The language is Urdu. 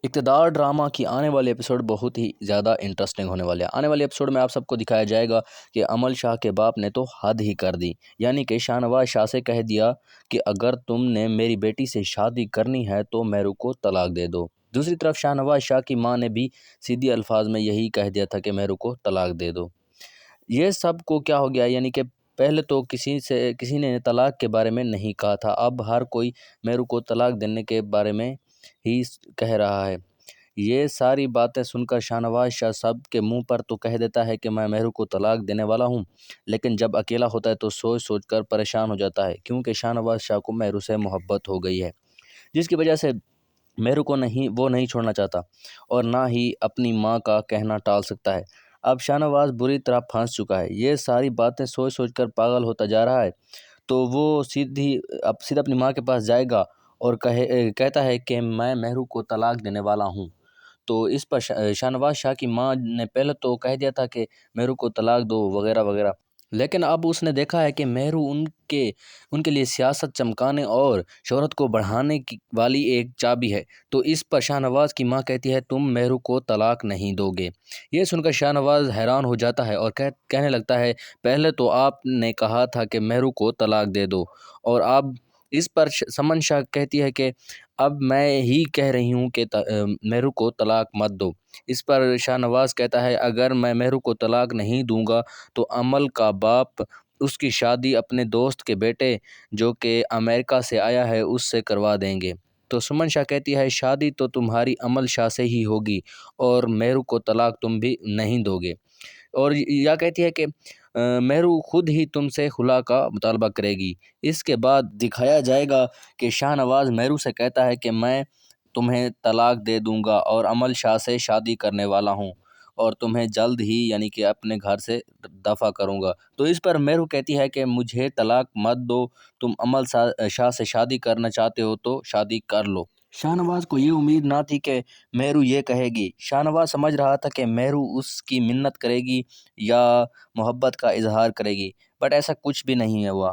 اقتدار ڈرامہ کی آنے والے ایپیسوڈ بہت ہی زیادہ انٹرسٹنگ ہونے والے ہیں۔ آنے والے ایپیسوڈ میں آپ سب کو دکھایا جائے گا کہ عمل شاہ کے باپ نے تو حد ہی کر دی، یعنی کہ شاہ نواز شاہ سے کہہ دیا کہ اگر تم نے میری بیٹی سے شادی کرنی ہے تو میرو کو طلاق دے دو۔ دوسری طرف شاہ نواز شاہ کی ماں نے بھی سیدھی الفاظ میں یہی کہہ دیا تھا کہ میرو کو طلاق دے دو۔ یہ سب کو کیا ہو گیا، یعنی کہ پہلے تو کسی نے طلاق کے بارے میں نہیں کہا تھا، اب ہر کوئی میرو کو طلاق دینے کے بارے میں ہی کہہ رہا ہے۔ یہ ساری باتیں سن کر شاہ نواز شاہ سب کے منہ پر تو کہہ دیتا ہے کہ میں میرو کو طلاق دینے والا ہوں، لیکن جب اکیلا ہوتا ہے تو سوچ سوچ کر پریشان ہو جاتا ہے، کیونکہ شاہ نواز شاہ کو میرو سے محبت ہو گئی ہے، جس کی وجہ سے میرو کو وہ نہیں چھوڑنا چاہتا اور نہ ہی اپنی ماں کا کہنا ٹال سکتا ہے۔ اب شاہ نواز بری طرح پھنس چکا ہے، یہ ساری باتیں سوچ سوچ کر پاگل ہوتا جا رہا ہے، تو وہ سیدھا اپنی ماں کے پاس جائے گا اور کہتا ہے کہ میں میرو کو طلاق دینے والا ہوں۔ تو اس پر شاہ نواز شاہ کی ماں نے پہلے تو کہہ دیا تھا کہ میرو کو طلاق دو وغیرہ وغیرہ، لیکن اب اس نے دیکھا ہے کہ میرو ان کے لیے سیاست چمکانے اور شہرت کو بڑھانے والی ایک چابی ہے، تو اس پر شاہ نواز کی ماں کہتی ہے تم میرو کو طلاق نہیں دو گے۔ یہ سن کر شاہ نواز حیران ہو جاتا ہے اور کہنے لگتا ہے پہلے تو آپ نے کہا تھا کہ میرو کو طلاق دے دو، اور اب اس پر سمن شاہ کہتی ہے کہ اب میں ہی کہہ رہی ہوں کہ میرو کو طلاق مت دو۔ اس پر شاہ نواز کہتا ہے اگر میں میرو کو طلاق نہیں دوں گا تو عمل کا باپ اس کی شادی اپنے دوست کے بیٹے جو کہ امریکہ سے آیا ہے اس سے کروا دیں گے۔ تو سمن شاہ کہتی ہے شادی تو تمہاری عمل شاہ سے ہی ہوگی اور میرو کو طلاق تم بھی نہیں دو گے، اور یا کہتی ہے کہ میرو خود ہی تم سے خلا کا مطالبہ کرے گی۔ اس کے بعد دکھایا جائے گا کہ شاہ نواز میرو سے کہتا ہے کہ میں تمہیں طلاق دے دوں گا اور عمل شاہ سے شادی کرنے والا ہوں اور تمہیں جلد ہی یعنی کہ اپنے گھر سے دفع کروں گا۔ تو اس پر میرو کہتی ہے کہ مجھے طلاق مت دو، تم عمل شاہ سے شادی کرنا چاہتے ہو تو شادی کر لو۔ شاہ نواز کو یہ امید نہ تھی کہ میرو یہ کہے گی، شاہ نواز سمجھ رہا تھا کہ میرو اس کی منت کرے گی یا محبت کا اظہار کرے گی، بٹ ایسا کچھ بھی نہیں ہوا۔